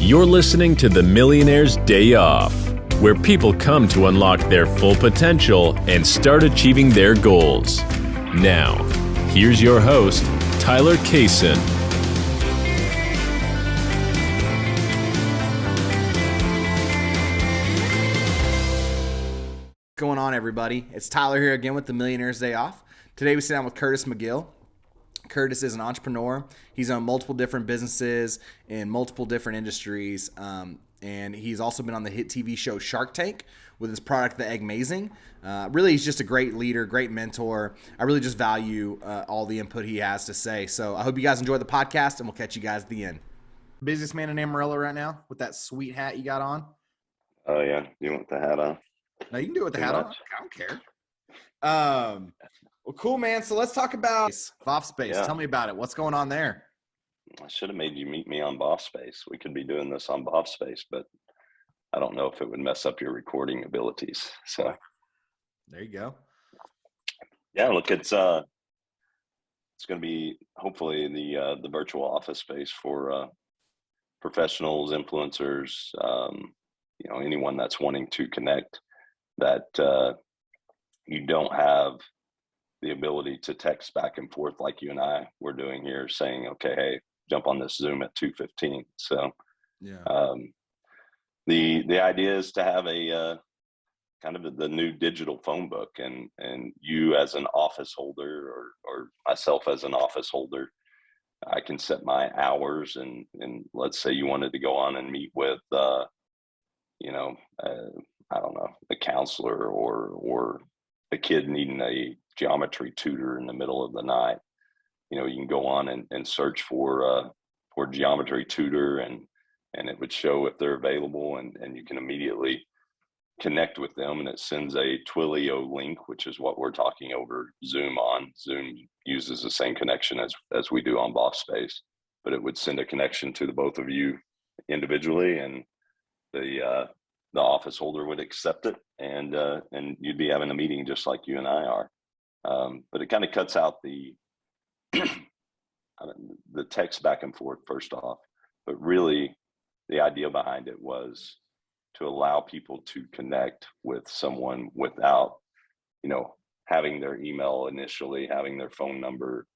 You're listening to the Millionaires Day Off, where people come to unlock their full potential and start achieving their goals. Now, here's your host, Tyler Kaysen. What's going on, everybody? It's Tyler here again with the Millionaires Day Off. Today we sit down with Curtis McGill. Curtis is an entrepreneur. He's owned multiple different businesses in multiple different industries, and he's also been on the hit TV show Shark Tank with his product, the eggmazing. Really, he's just a great leader, great mentor. I really just value all the input he has to say. So I hope you guys enjoy the podcast, and we'll catch you guys at the end. Busiest man in Amarillo right now with that sweet hat you got on. Oh, yeah. You want the hat on? No, you can do it with the hat on. I don't care. Well, cool, man. So let's talk about Vofspace. Yeah. Tell me about it. What's going on there? I should have made you meet me on Vofspace. We could be doing this on Vofspace, but I don't know if it would mess up your recording abilities. So there you go. Yeah, look, it's going to be hopefully the virtual office space for professionals, influencers, anyone that's wanting to connect that you don't have the ability to text back and forth like you and I were doing here, saying, okay, hey, jump on this Zoom at 2:15. So yeah, the idea is to have a kind of the new digital phone book, and you as an office holder or myself as an office holder, I can set my hours, and let's say you wanted to go on and meet with I don't know, a counselor or a kid needing a geometry tutor in the middle of the night. You can go on and search for geometry tutor, and it would show if they're available, and you can immediately connect with them, and it sends a Twilio link, which is what we're talking over Zoom on. Zoom uses the same connection as we do on Vofspace, but it would send a connection to the both of you individually, and the office holder would accept it, and you'd be having a meeting just like you and I are. But it kind of cuts out the text back and forth, first off. But really, the idea behind it was to allow people to connect with someone without, having their email initially, having their phone number.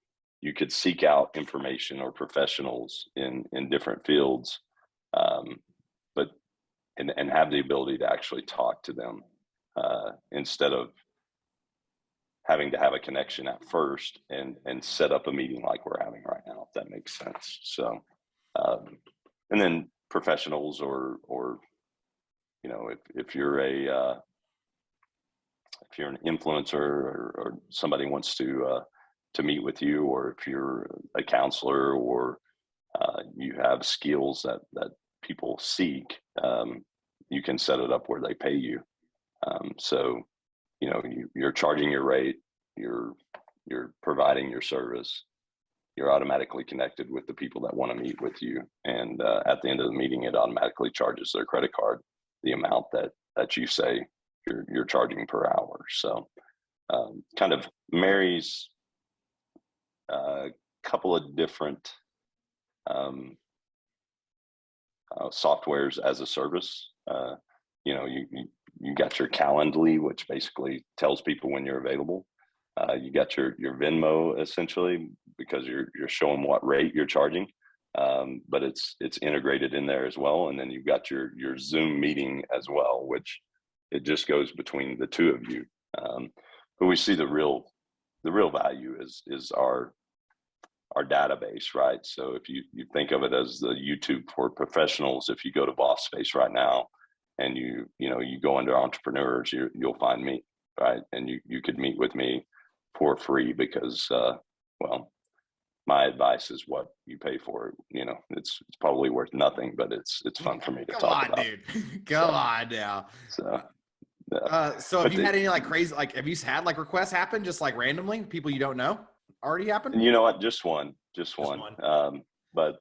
You could seek out information or professionals in different fields, but have the ability to actually talk to them instead of having to have a connection at first and set up a meeting like we're having right now, if that makes sense. So, and then professionals or if you're if you're an influencer or somebody wants to meet with you, or if you're a counselor or you have skills that people seek, you can set it up where they pay you. So, you're charging your rate, you're providing your service, you're automatically connected with the people that want to meet with you. And at the end of the meeting, it automatically charges their credit card the amount that you say you're charging per hour. So kind of marries a couple of different softwares as a service. You got your Calendly, which basically tells people when you're available. You got your Venmo, essentially, because you're showing what rate you're charging, but it's integrated in there as well. And then you've got your Zoom meeting as well, which it just goes between the two of you. But we see the real value is our database, right? So if you think of it as the YouTube for professionals, if you go to Vofspace right now and you go under entrepreneurs, you'll find me, right? And you could meet with me for free because, my advice is what you pay for. It's probably worth nothing, but it's fun for me to talk about. Dude. Come on now. So, so have you had any crazy, have you had requests happen just randomly, people you don't know already happen? You know what? Just one. But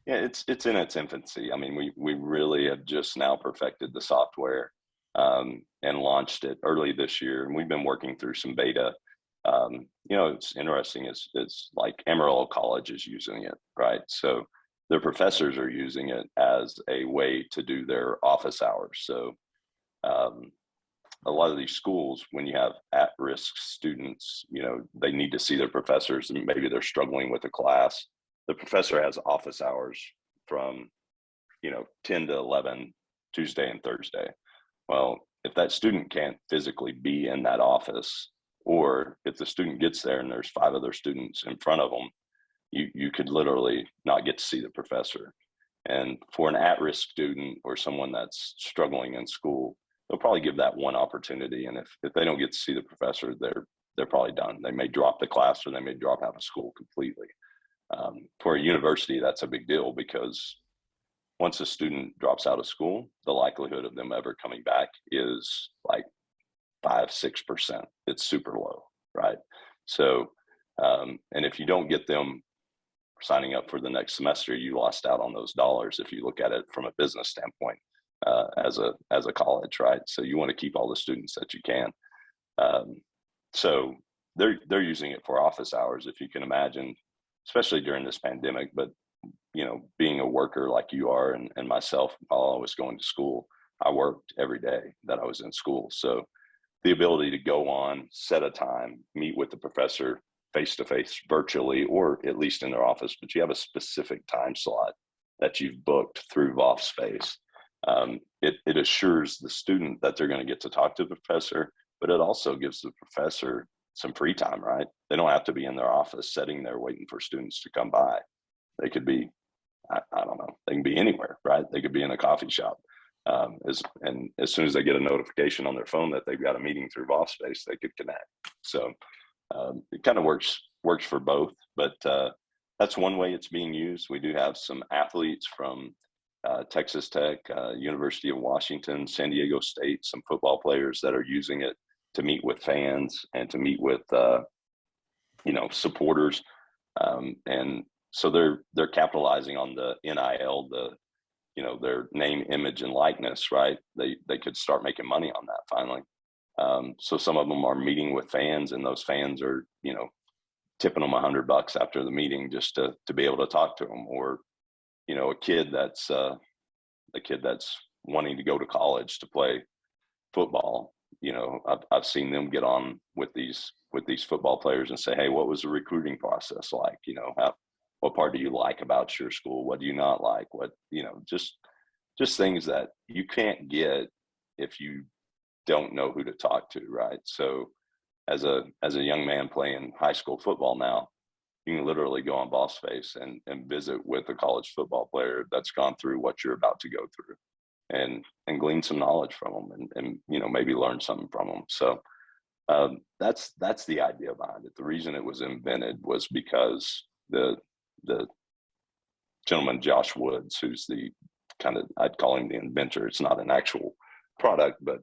yeah, it's in its infancy. I mean, we really have just now perfected the software and launched it early this year, and we've been working through some beta. It's interesting. It's like Amarillo College is using it, right? So their professors are using it as a way to do their office hours. So a lot of these schools, when you have at-risk students, they need to see their professors, and maybe they're struggling with a class. The professor has office hours from 10 to 11 Tuesday and Thursday. Well, if that student can't physically be in that office, or if the student gets there and there's 5 other students in front of them, you could literally not get to see the professor. And for an at-risk student or someone that's struggling in school, they'll probably give that one opportunity. And if they don't get to see the professor, they're probably done. They may drop the class, or they may drop out of school completely. For a university, that's a big deal, because once a student drops out of school, the likelihood of them ever coming back is like 5-6%. It's super low, right? So, and if you don't get them signing up for the next semester, you lost out on those dollars if you look at it from a business standpoint, as a college, right? So you want to keep all the students that you can. So they're using it for office hours, if you can imagine, especially during this pandemic. But being a worker like you are, and myself, while I was going to school, I worked every day that I was in school. So the ability to go on, set a time, meet with the professor face-to-face, virtually, or at least in their office, but you have a specific time slot that you've booked through Vofspace. It assures the student that they're going to get to talk to the professor, but it also gives the professor some free time, right? They don't have to be in their office sitting there waiting for students to come by. They could be, I don't know, they can be anywhere, right? They could be in a coffee shop. And as soon as they get a notification on their phone that they've got a meeting through Vofspace, they could connect. So it kind of works for both, but that's one way it's being used. We do have some athletes from Texas Tech, University of Washington, San Diego State, some football players that are using it to meet with fans and to meet with supporters, and so they're capitalizing on the NIL, their name, image, and likeness, right? They could start making money on that finally. So some of them are meeting with fans, and those fans are, tipping them $100 after the meeting just to be able to talk to them. Or, a kid that's wanting to go to college to play football. I've seen them get on with these football players and say, hey, what was the recruiting process like? What part do you like about your school? What do you not like? What, just things that you can't get if you don't know who to talk to, right? So as a young man playing high school football now, you can literally go on Vofspace and visit with a college football player that's gone through what you're about to go through, and glean some knowledge from them, and maybe learn something from them. So that's the idea behind it. The reason it was invented was because the gentleman Josh Woods, who's I'd call him the inventor. It's not an actual product, but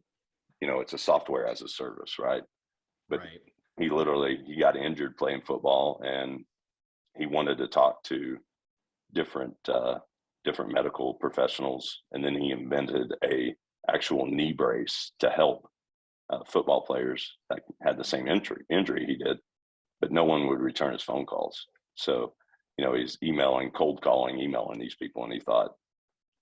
it's a software as a service, right? But right. he got injured playing football, and he wanted to talk to different medical professionals, and then he invented a actual knee brace to help football players that had the same injury he did, but no one would return his phone calls. So he's cold calling, emailing these people, and he thought,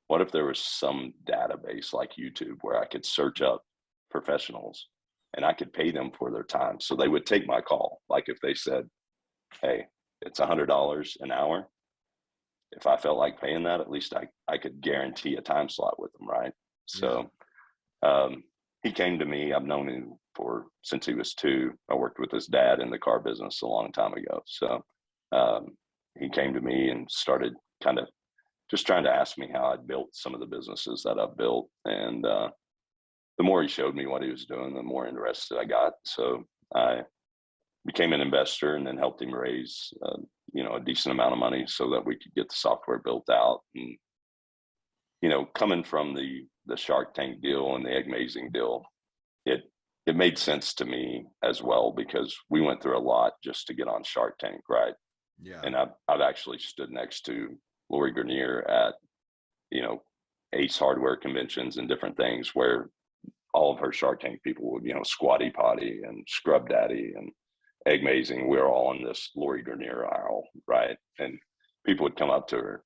what if there was some database like YouTube where I could search up professionals and I could pay them for their time, so they would take my call. Like if they said, hey, it's $100 an hour, if I felt like paying that, at least I could guarantee a time slot with them, right? So he came to me. I've known him since he was 2. I worked with his dad in the car business a long time ago. So he came to me and started kind of just trying to ask me how I'd built some of the businesses that I've built. And the more he showed me what he was doing, the more interested I got. So I became an investor, and then helped him raise a decent amount of money so that we could get the software built out. And coming from the Shark Tank deal and the eggmazing deal, it made sense to me as well, because we went through a lot just to get on Shark Tank, right? Yeah. And I've actually stood next to Lori Grenier at Ace Hardware conventions and different things, where all of her Shark Tank people would, Squatty Potty and Scrub Daddy and eggmazing. We're all in this Lori Grenier aisle, right? And people would come up to her,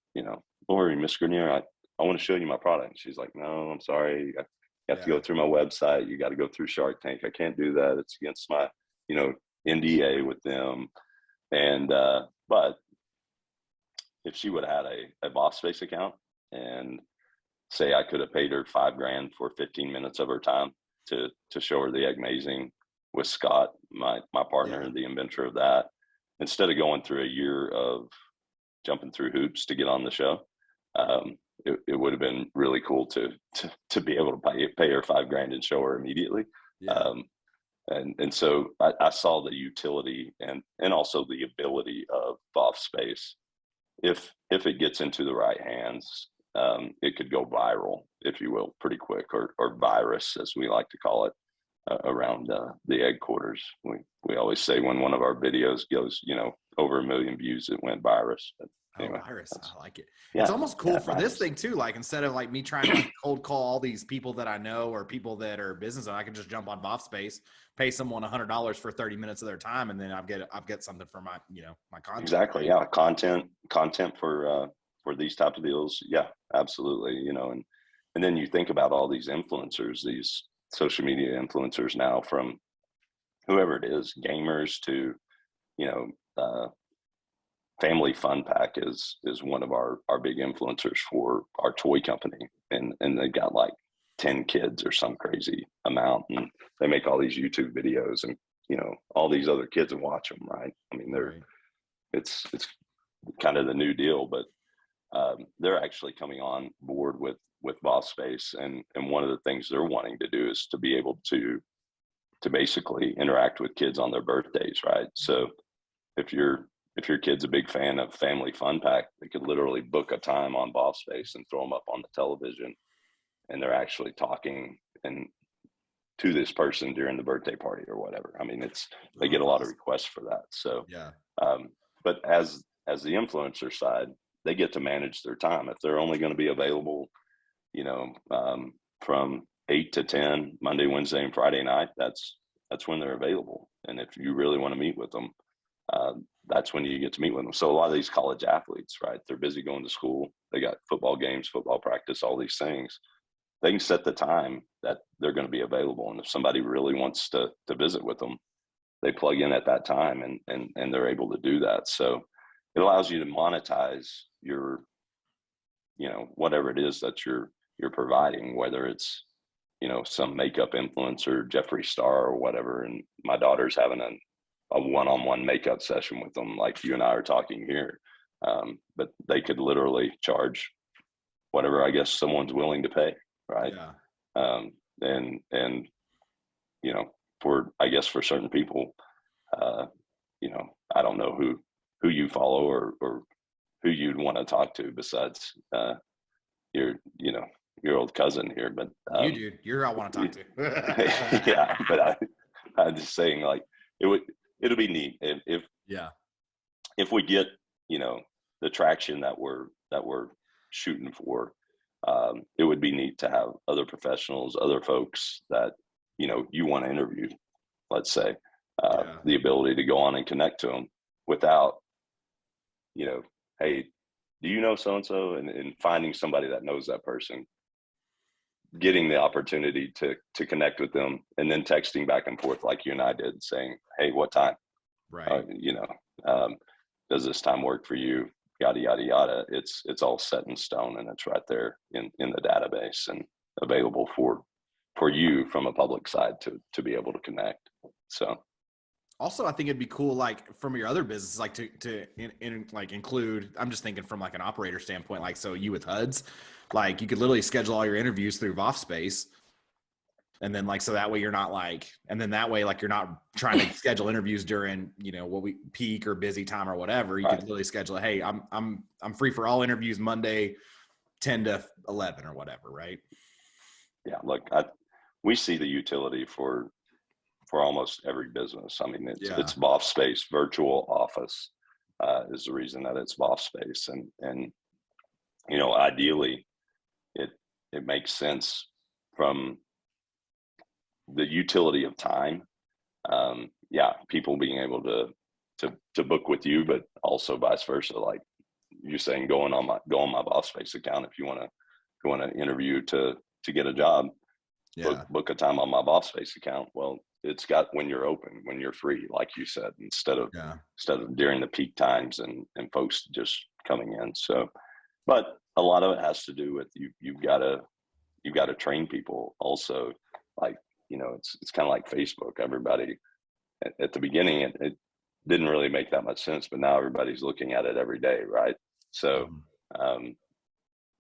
Miss Grenier, I want to show you my product. And she's like, no, I'm sorry. You have to go through my website. You got to go through Shark Tank. I can't do that. It's against my, NDA with them. And, but if she would have had a Vofspace account, and say I could have paid her $5,000 for 15 minutes of her time to show her the eggmazing with Scott, my partner, the inventor of that, instead of going through a year of jumping through hoops to get on the show, it would have been really cool to be able to pay her $5,000 and show her immediately. And so I saw the utility and also the ability of Vofspace. If it gets into the right hands, it could go viral, if you will, pretty quick, or virus, as we like to call it, around the egg quarters. We always say when one of our videos goes, over 1 million views, it went virus. But anyway, virus. I like it. It's almost cool for this thing too. Like, instead of like me trying to cold call all these people that I know or people that are business, I can just jump on Vofspace, pay someone $100 for 30 minutes of their time, and then I've got something for my my content. Exactly. Yeah, content for these type of deals. Yeah, absolutely. And then you think about all these influencers, these social media influencers now, from whoever it is, gamers to Family Fun Pack is one of our big influencers for our toy company, and they got like 10 kids or some crazy amount, and they make all these YouTube videos, and all these other kids watch them, right? I mean, it's kind of the new deal, but they're actually coming on board with Vofspace, and one of the things they're wanting to do is to be able to basically interact with kids on their birthdays, right? So if your kid's a big fan of Family Fun Pack, they could literally book a time on Vofspace and throw them up on the television, and they're actually talking to this person during the birthday party or whatever. I mean, they get a lot of requests for that. So but as the influencer side, they get to manage their time. If they're only going to be available, from 8 to 10, Monday, Wednesday, and Friday night, that's when they're available. And if you really want to meet with them, that's when you get to meet with them. So a lot of these college athletes, right, they're busy going to school. They got football games, football practice, all these things. They can set the time that they're going to be available. And if somebody really wants to visit with them, they plug in at that time, and they're able to do that. So it allows you to monetize your, whatever it is that you're providing, whether it's, some makeup influencer, Jeffree Star or whatever. And my daughter's having a one-on-one makeup session with them, like you and I are talking here. But they could literally charge whatever, I guess, someone's willing to pay. Right. And for certain people, I don't know who you follow or who you'd want to talk to besides your old cousin here, but you, dude, you're I want to talk to. Yeah, but I'm just saying, like, it'll be neat if we get the traction that we're shooting for. It would be neat to have other professionals, other folks that you want to interview, let's say, the ability to go on and connect to them without hey, do you know so and so, and finding somebody that knows that person, getting the opportunity to connect with them, and then texting back and forth like you and I did, saying, hey, what time? Right. Does this time work for you? Yada, yada, yada. It's all set in stone, and it's right there in the database and available for you from a public side to be able to connect. So also, I think it'd be cool, like, from your other business, like to include, I'm just thinking from like an operator standpoint, like, so you with Huds, like, you could literally schedule all your interviews through Vofspace. And then, like, so that way you're not like, and then that way, like, you're not trying to schedule interviews during, what we peak or busy time or whatever. You could literally schedule, hey, I'm free for all interviews Monday, 10 to 11 or whatever. Right. Yeah. Look, we see the utility for almost every business. I mean, it's Vofspace. Virtual office is the reason that it's Vofspace. And ideally it makes sense from the utility of time. People being able to book with you, but also vice versa. Like, you're saying go on my Vofspace account if you want to interview to get a job. Yeah. Book a time on my Vofspace account. Well, it's got when you're open, when you're free, like you said, instead of during the peak times and folks just coming in. So, but a lot of it has to do with you've got to train people also. Like, it's kind of like Facebook. Everybody at the beginning, it didn't really make that much sense, but now everybody's looking at it every day, right? So,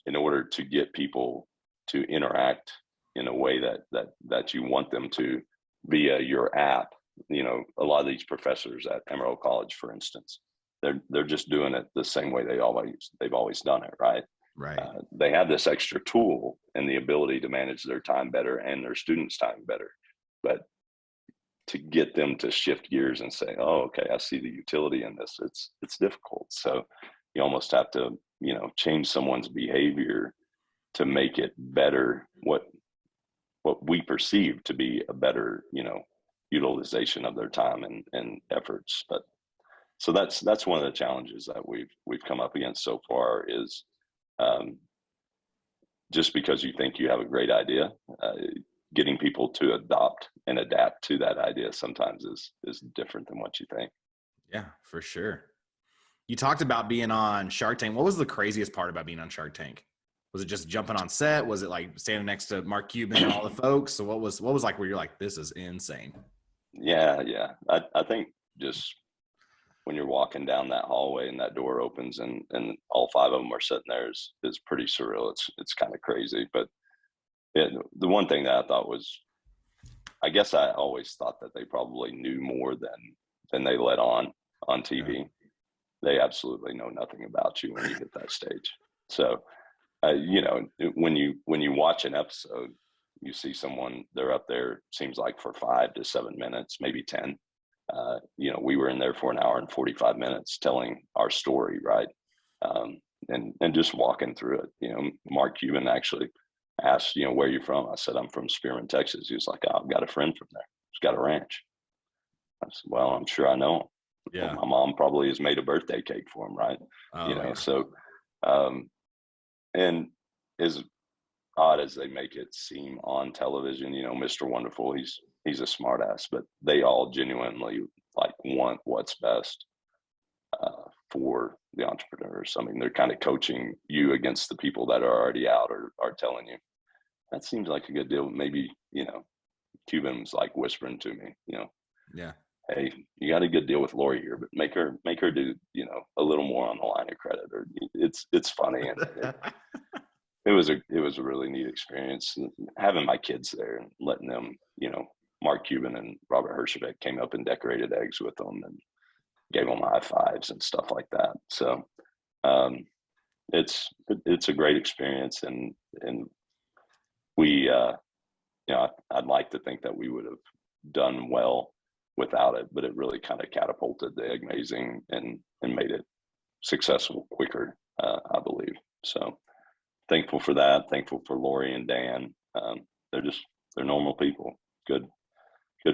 in order to get people to interact in a way that you want them to via your app, a lot of these professors at Amarillo College, for instance, they're just doing it the same way they've always done it, right? Right. They have this extra tool and the ability to manage their time better and their students' time better, but to get them to shift gears and say, oh, okay, I see the utility in this, it's difficult. So you almost have to change someone's behavior to make it better, what we perceive to be a better utilization of their time and efforts. But so that's one of the challenges that we've come up against so far is just because you think you have a great idea, getting people to adopt and adapt to that idea sometimes is different than what you think. Yeah, for sure. You talked about being on Shark Tank. What was the craziest part about being on Shark Tank? Was it just jumping on set? Was it like standing next to Mark Cuban and all the folks? So what was like where you're like, this is insane? Yeah. I think just when you're walking down that hallway and that door opens and all five of them are sitting there is pretty surreal. It's kind of crazy. But the one thing that I thought was, I guess I always thought that they probably knew more than they let on TV. Yeah. They absolutely know nothing about you when you hit that stage. So, when you watch an episode, you see someone, they're up there, seems like for 5 to 7 minutes, maybe 10. We were in there for an hour and 45 minutes telling our story, right? And just walking through it. Mark Cuban actually asked, where you're from? I said, I'm from Spearman, Texas. He was like, oh, I've got a friend from there. He's got a ranch. I said, well, I'm sure I know him. Yeah. Well, my mom probably has made a birthday cake for him, right? Oh, yeah. So, and as odd as they make it seem on television, Mr. Wonderful, he's a smart ass, but they all genuinely want what's best for the entrepreneurs. I mean, they're kind of coaching you against the people that are already out or are telling you that seems like a good deal. Maybe, Cuban's like whispering to me, yeah, hey, you got a good deal with Lori here, but make her do, a little more on the line of credit, or it's funny. And it was a really neat experience having my kids there and letting them, Mark Cuban and Robert Herjavec came up and decorated eggs with them and gave them high fives and stuff like that. So it's a great experience, and we I'd like to think that we would have done well without it, but it really kind of catapulted the eggmazing and made it successful quicker, I believe. So thankful for that. Thankful for Lori and Dan. They're normal people, good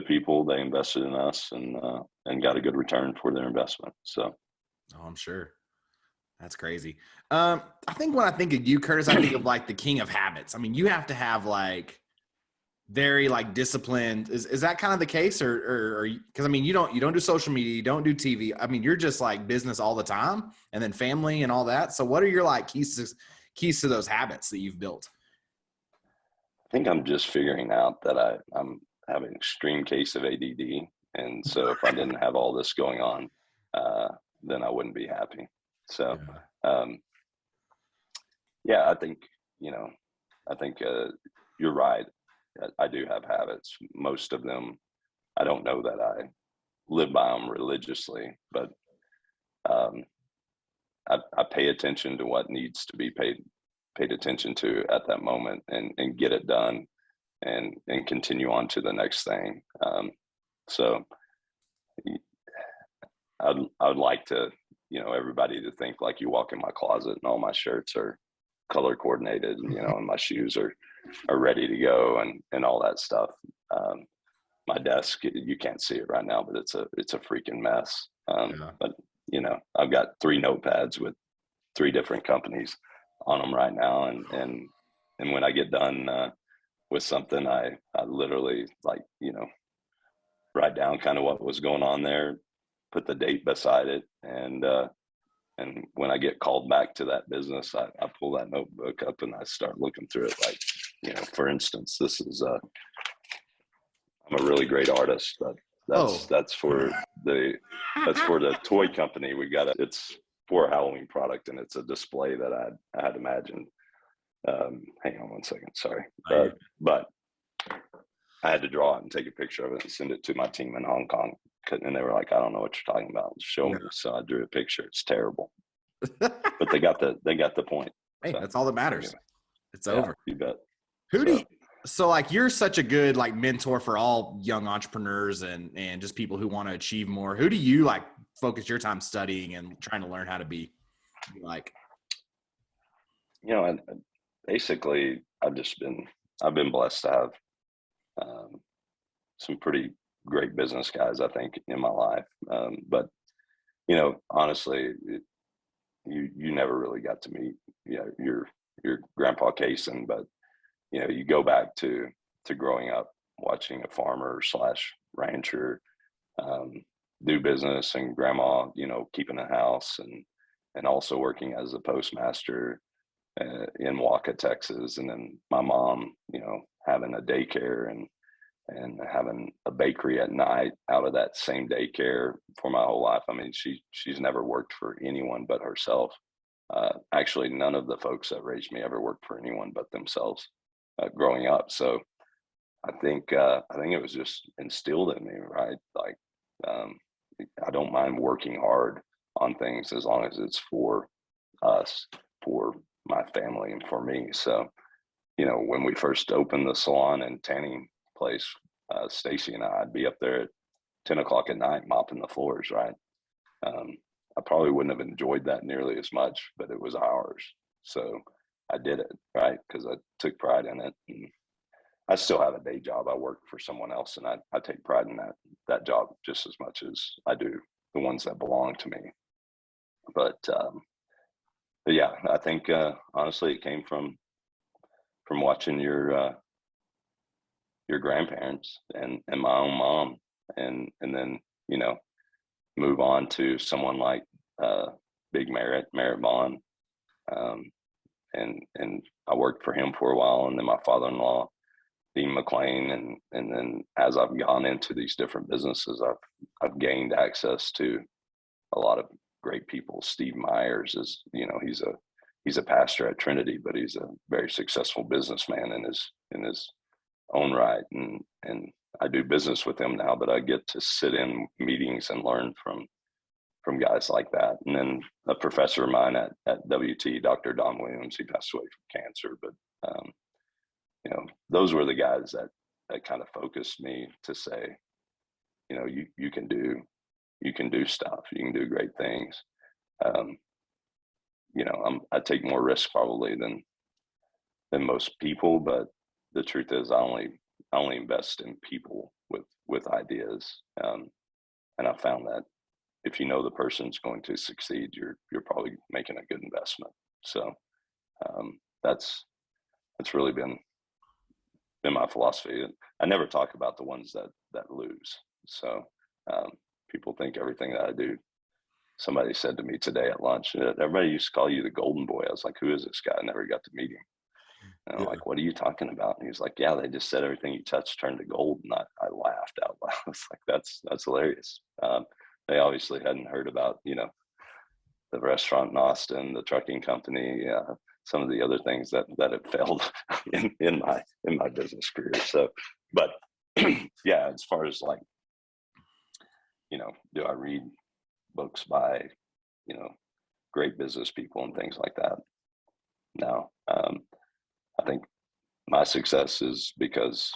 people. They invested in us and got a good return for their investment. So, oh, I'm sure. That's crazy. I think when I think of you, Curtis, I think of like the king of habits. I mean, you have to have like very like disciplined. Is that kind of the case, or because I mean, you don't do social media, you don't do TV. I mean, you're just like business all the time, and then family and all that. So, what are your like keys to those habits that you've built? I think I'm just figuring out that I'm having an extreme case of ADD, and so if I didn't have all this going on, then I wouldn't be happy. So, I think you're right. I do have habits. Most of them, I don't know that I live by them religiously, but I pay attention to what needs to be paid attention to at that moment and get it done and continue on to the next thing. So I'd like to, everybody to think like you walk in my closet and all my shirts are color coordinated, and my shoes are ready to go and all that stuff. My desk, you can't see it right now, but it's a freaking mess. But I've got 3 notepads with 3 different companies on them right now. And when I get done with something, I literally, like, write down kind of what was going on there, put the date beside it. And when I get called back to that business, I pull that notebook up and I start looking through it. Like, for instance, this is I'm a really great artist, but that's for the toy company. It's for a Halloween product, and it's a display that I had imagined. Hang on one second, sorry. But I had to draw it and take a picture of it and send it to my team in Hong Kong. And they were like, I don't know what you're talking about. Show me. So I drew a picture. It's terrible. But they got the point. Hey, so, that's all that matters. Anyway. It's over. You bet. So like, you're such a good like mentor for all young entrepreneurs and just people who want to achieve more. Who do you like focus your time studying and trying to learn how to be like? And basically I've been blessed to have some pretty great business guys, I think, in my life. But honestly, you never really got to meet your grandpa Kaysen, but you go back to growing up watching a farmer / rancher do business, and grandma keeping a house, and also working as a postmaster in Waka, Texas, and then my mom having a daycare and having a bakery at night out of that same daycare for my whole life. I mean, she's never worked for anyone but herself. Actually, none of the folks that raised me ever worked for anyone but themselves growing up. So I think it was just instilled in me, right? Like, I don't mind working hard on things as long as it's for us, for my family, and for me. So, when we first opened the salon and tanning place, Stacy and I'd be up there at 10 o'clock at night mopping the floors, right? I probably wouldn't have enjoyed that nearly as much, but it was ours. So I did it, right? Because I took pride in it. And I still have a day job. I work for someone else, and I take pride in that job just as much as I do the ones that belong to me. But yeah, I think honestly it came from watching your grandparents and my own mom, and then move on to someone like Big Merritt Vaughn, and I worked for him for a while, and then my father-in-law Dean McLean, and then as I've gone into these different businesses, I've gained access to a lot of great people. Steve Myers is he's a pastor at Trinity, but he's a very successful businessman in his own right, and I do business with him now, but I get to sit in meetings and learn from guys like that. And then a professor of mine at WT, Dr. Don Williams, he passed away from cancer, but those were the guys that kind of focused me to say, you can do stuff, you can do great things. I take more risk probably than most people, but the truth is I only invest in people with ideas. And I found that if you know the person's going to succeed, you're probably making a good investment. So that's really been my philosophy. I never talk about the ones that lose. So people think everything that I do. Somebody said to me today at lunch, everybody used to call you the golden boy. I was like, who is this guy? I never got to meet him. And I'm like, what are you talking about? And he's like, yeah, they just said everything you touched turned to gold. And I laughed out loud. I was like, that's hilarious. They obviously hadn't heard about, the restaurant in Austin, the trucking company, some of the other things that have failed in my business career. So, but yeah, as far as like, do I read books by, great business people and things like that? No. I think my success is because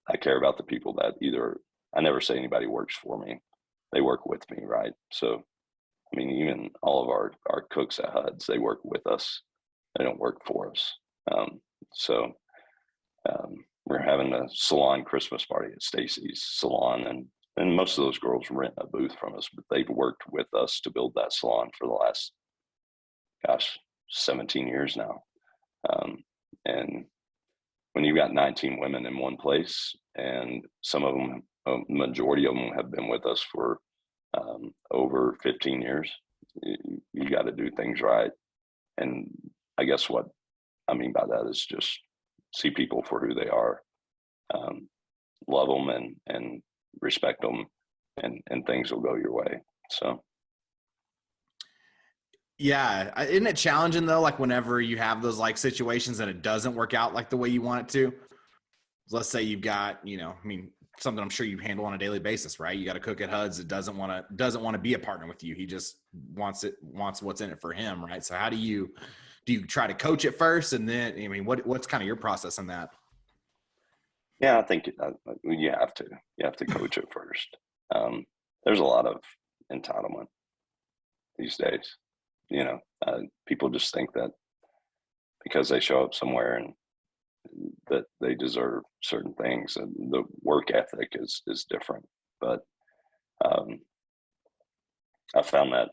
I care about the people that I never say anybody works for me. They work with me, right? So, I mean, even all of our cooks at Huds, they work with us. They don't work for us. So we're having a salon Christmas party at Stacy's salon, and most of those girls rent a booth from us, but they've worked with us to build that salon for the last gosh, 17 years now. And when you've got 19 women in one place, and some of them, a majority of them have been with us for over 15 years, you got to do things right. And I guess what I mean by that is just see people for who they are, love them and respect them, and things will go your way. So. Yeah. Isn't it challenging though? Like whenever you have those like situations and it doesn't work out like the way you want it to, let's say you've got, something I'm sure you handle on a daily basis, right? You got a cook at Huds that doesn't want to be a partner with you. He just wants what's in it for him. Right. So how do you try to coach it first? And then, what's kind of your process on that? Yeah, I think you have to coach it first. There's a lot of entitlement these days. People just think that because they show up somewhere and that they deserve certain things, and the work ethic is different. But I found that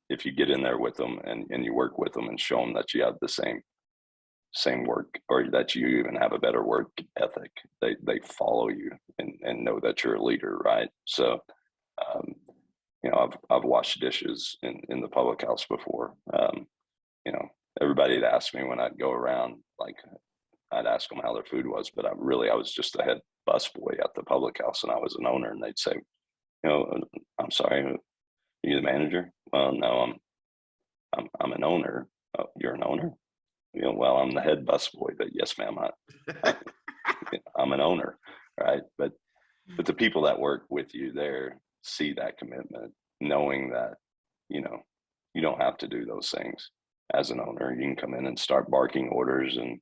if you get in there with them and you work with them and show them that you have the same work, or that you even have a better work ethic, they follow you and know that you're a leader, right? So I've washed dishes in the public house before. Everybody had asked me when I'd go around, like I'd ask them how their food was, but I was just the head busboy at the public house, and I was an owner, and they'd say, I'm sorry, are you the manager? Well, no, I'm an owner. Oh, you're an owner? Well, I'm the head busboy, but yes, ma'am, I'm an owner, right? But the people that work with you there see that commitment, knowing that, you don't have to do those things as an owner. You can come in and start barking orders, and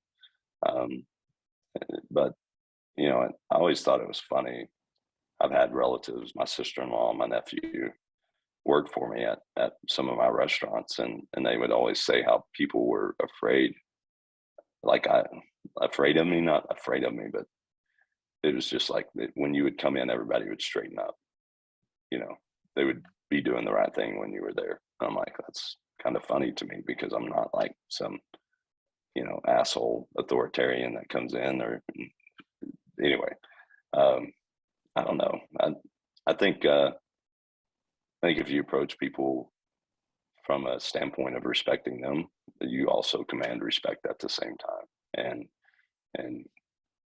but I always thought it was funny. I've had relatives, my sister-in-law, my nephew, work for me at some of my restaurants, and they would always say how people were afraid, afraid of me, not afraid of me, but it was just like when you would come in, everybody would straighten up. They would be doing the right thing when you were there. I'm like, that's kind of funny to me, because I'm not like some, asshole authoritarian that comes in, or anyway. I don't know. I think if you approach people from a standpoint of respecting them, you also command respect at the same time. And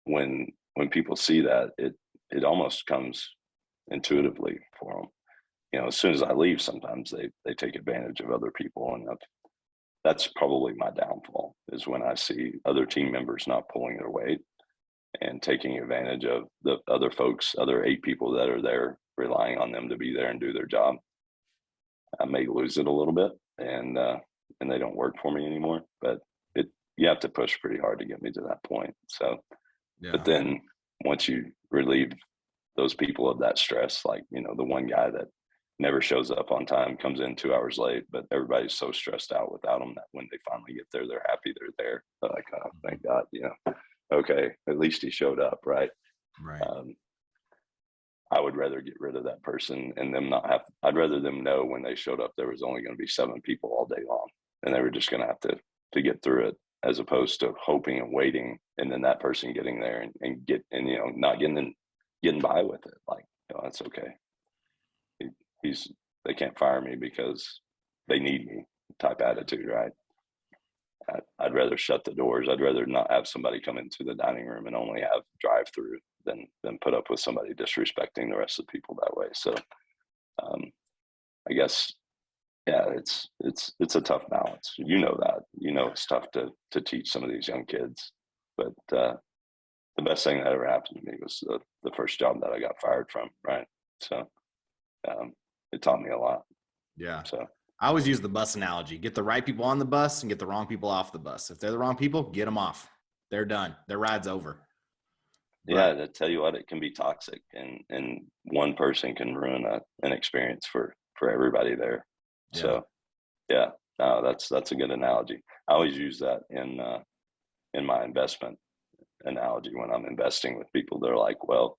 when people see that, it almost comes intuitively for them. As soon as I leave, sometimes they take advantage of other people, and that's probably my downfall, is when I see other team members not pulling their weight and taking advantage of the other folks, other 8 people that are there, relying on them to be there and do their job. I may lose it a little bit, and they don't work for me anymore. But you have to push pretty hard to get me to that point. So, yeah. But then once you relieve those people of that stress, like the one guy that never shows up on time, comes in 2 hours late, but everybody's so stressed out without them that when they finally get there, they're happy they're there. They're like, oh, thank God, okay, at least he showed up, right? Right. I would rather get rid of that person and them not have. I'd rather them know when they showed up there was only going to be 7 people all day long, and they were just going to have to get through it, as opposed to hoping and waiting, and then that person getting there and not getting by with it. Like, that's okay. They can't fire me because they need me type attitude, right? I'd rather shut the doors. I'd rather not have somebody come into the dining room and only have drive-through than put up with somebody disrespecting the rest of the people that way. So I guess, yeah, it's a tough balance. That. It's tough to teach some of these young kids. But the best thing that ever happened to me was the first job that I got fired from, right? So it taught me a lot. Yeah. So I always use the bus analogy. Get the right people on the bus and get the wrong people off the bus. If they're the wrong people, get them off. They're done. Their ride's over. Yeah, to tell you what, it can be toxic, and one person can ruin an experience for everybody there. Yeah. So, yeah, no, that's a good analogy. I always use that in my investment analogy when I'm investing with people. They're like, well,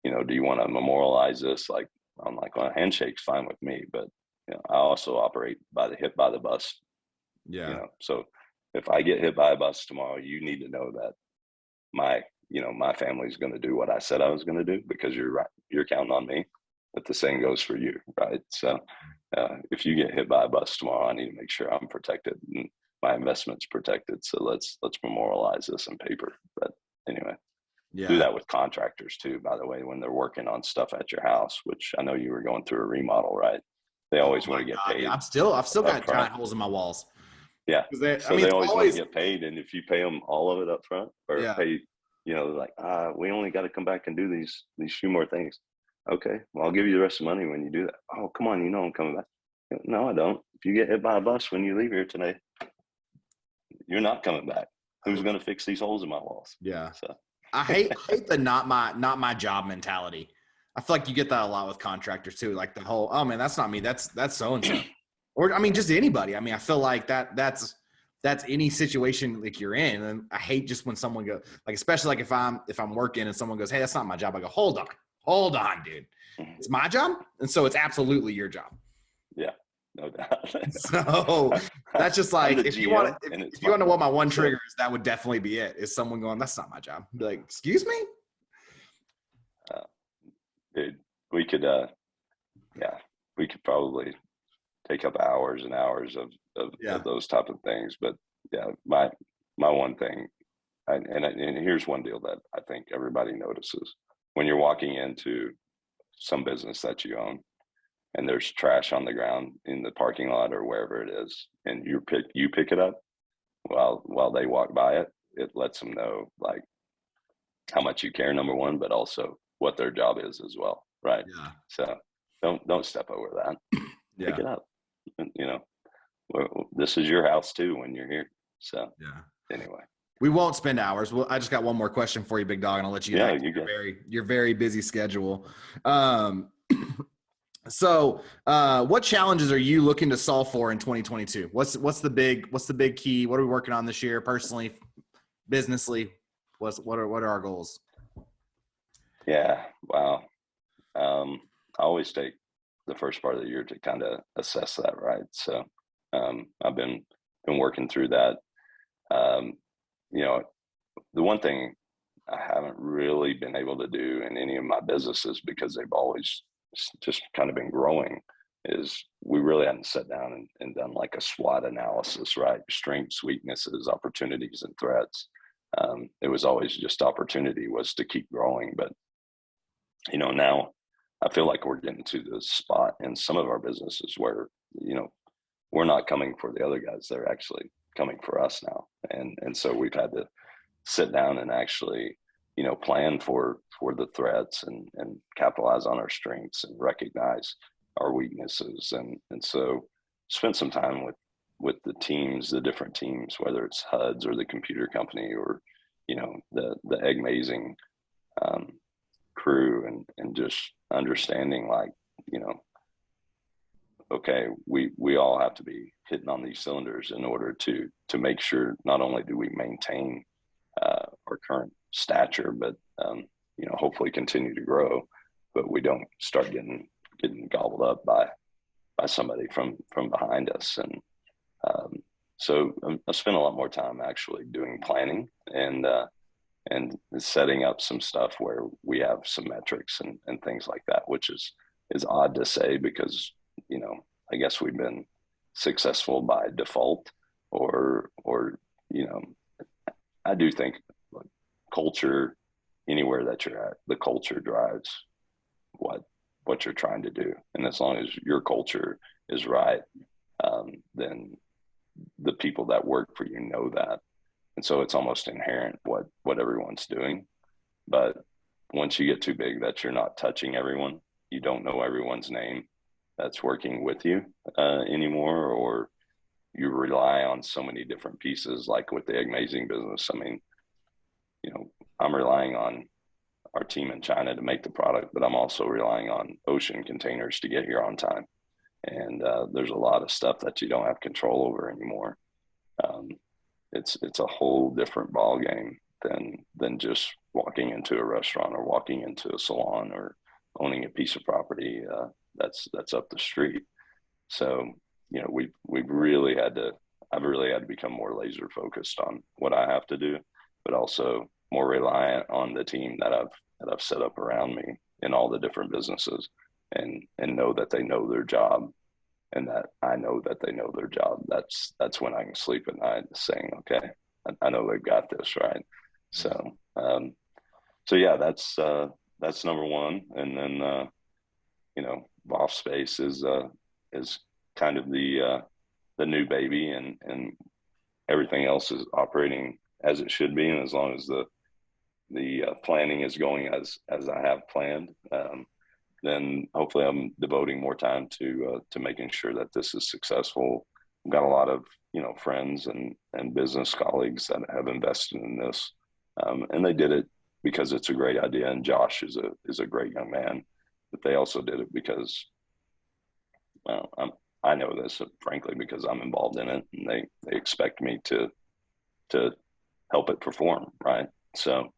do you want to memorialize this? Like, I'm like, well, a handshake's fine with me, but I also operate by the hit by the bus Yeah. So if I get hit by a bus tomorrow, you need to know that my family's going to do what I said I was going to do, because you're right. You're counting on me. But the same goes for you, right? So if you get hit by a bus tomorrow, I need to make sure I'm protected and my investment's protected. So let's memorialize this in paper. But anyway, do Yeah. that with contractors too, by the way, when they're working on stuff at your house, which I know you were going through a remodel, right? They Oh always want my to get God. paid I've still up got front. giant holes in my walls. Yeah. So they It's always want to always, get paid. And if you pay them all of it up front, or yeah. pay, like, we only got to come back and do these few more things. Okay, well, I'll give you the rest of the money when you do that. Oh, come on, I'm coming back. No, I don't. If you get hit by a bus when you leave here today, you're not coming back. Who's going to fix these holes in my walls? Yeah. So I hate the not my job mentality. I feel like you get that a lot with contractors too. Like the whole, oh man, that's not me. That's so-and-so. Or, I mean, just anybody. I mean, I feel like that's any situation like you're in. And I hate just when someone goes, like, especially like if I'm working and someone goes, hey, that's not my job. I go, hold on, dude. It's my job. And so it's absolutely your job. Yeah, no doubt. So that's just like, if you want to know what my one trigger is, that would definitely be it. Is someone going, that's not my job. Be like, excuse me? Dude, we could probably take up hours and hours of those type of things. But yeah, my one thing, and here's one deal that I think everybody notices when you're walking into some business that you own, and there's trash on the ground in the parking lot or wherever it is, and you pick it up while they walk by it. It lets them know, like, how much you care, number one, but also what their job is as well, right? Yeah. So don't step over that. Yeah. Pick it up. This is your house too when you're here. So yeah. Anyway, we won't spend hours. Well, I just got one more question for you, big dog, and I'll let you get back to your very busy schedule. So what challenges are you looking to solve for in 2022? What's the big key? What are we working on this year, personally, businessly? What are our goals? Yeah, wow. I always take the first part of the year to kind of assess that, right? So I've been working through that. The one thing I haven't really been able to do in any of my businesses, because they've always just kind of been growing, is we really hadn't sat down and done like a SWOT analysis, right? Strengths, weaknesses, opportunities, and threats. It was always just opportunity was to keep growing. But, now I feel like we're getting to the spot in some of our businesses where, we're not coming for the other guys. They're actually coming for us now. And so we've had to sit down and actually, plan for the threats and capitalize on our strengths and recognize our weaknesses. And so spent some time with the teams, the different teams, whether it's Huds or the computer company or, the eggmazing crew, and just understanding, like, okay, we all have to be hitting on these cylinders in order to make sure not only do we maintain our current stature, but hopefully continue to grow, but we don't start getting gobbled up by somebody from behind us. And so I spent a lot more time actually doing planning and setting up some stuff where we have some metrics and things like that, which is odd to say, because I guess we've been successful by default, or I do think, like, culture, anywhere that you're at, the culture drives what you're trying to do. And as long as your culture is right, then the people that work for you know that. And so it's almost inherent what everyone's doing. But once you get too big that you're not touching everyone, you don't know everyone's name that's working with you anymore, or you rely on so many different pieces, like with the eggmazing business. I mean, I'm relying on our team in China to make the product, but I'm also relying on ocean containers to get here on time. And there's a lot of stuff that you don't have control over anymore. It's a whole different ball game than just walking into a restaurant or walking into a salon or owning a piece of property that's up the street. So we've really had to I've really had to become more laser focused on what I have to do, but also more reliant on the team that I've set up around me in all the different businesses, and know that they know their job, and that I know that they know their job. That's when I can sleep at night, saying, okay, I know they've got this, right. So so yeah, that's number one. And then Vofspace is kind of the new baby, and everything else is operating as it should be. And as long as the planning is going as I have planned, then hopefully I'm devoting more time to making sure that this is successful. I've got a lot of friends and business colleagues that have invested in this, and they did it because it's a great idea. And Josh is a great young man, but they also did it because, well, I know this, frankly, because I'm involved in it, and they expect me to help it perform, right? So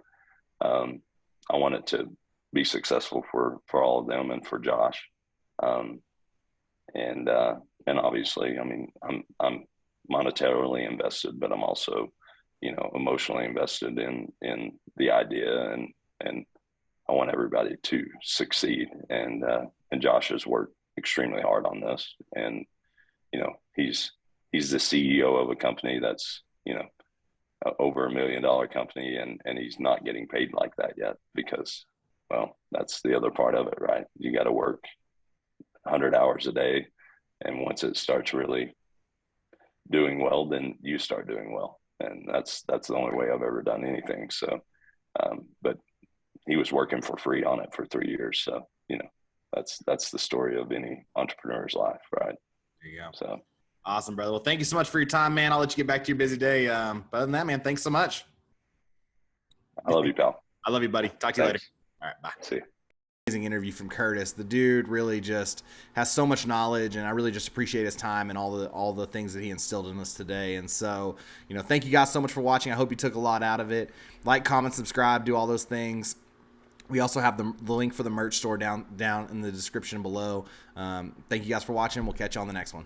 I want it to be successful for all of them and for Josh, and obviously, I mean, I'm monetarily invested, but I'm also emotionally invested in the idea, and I want everybody to succeed. And Josh has worked extremely hard on this, and he's the CEO of a company that's over $1 million company, and he's not getting paid like that yet, because, well, that's the other part of it, right? You got to work 100 hours a day, and once it starts really doing well, then you start doing well, and that's the only way I've ever done anything. So but he was working for free on it for 3 years, so that's the story of any entrepreneur's life, right? There you go. So awesome, brother. Well, thank you so much for your time, man. I'll let you get back to your busy day. But other than that, man, thanks so much. I love you, pal. I love you, buddy. Talk to you later. All right, bye. See you. Amazing interview from Curtis. The dude really just has so much knowledge, and I really just appreciate his time and all the things that he instilled in us today. And so, thank you guys so much for watching. I hope you took a lot out of it. Like, comment, subscribe, do all those things. We also have the link for the merch store down in the description below. Thank you guys for watching. We'll catch you on the next one.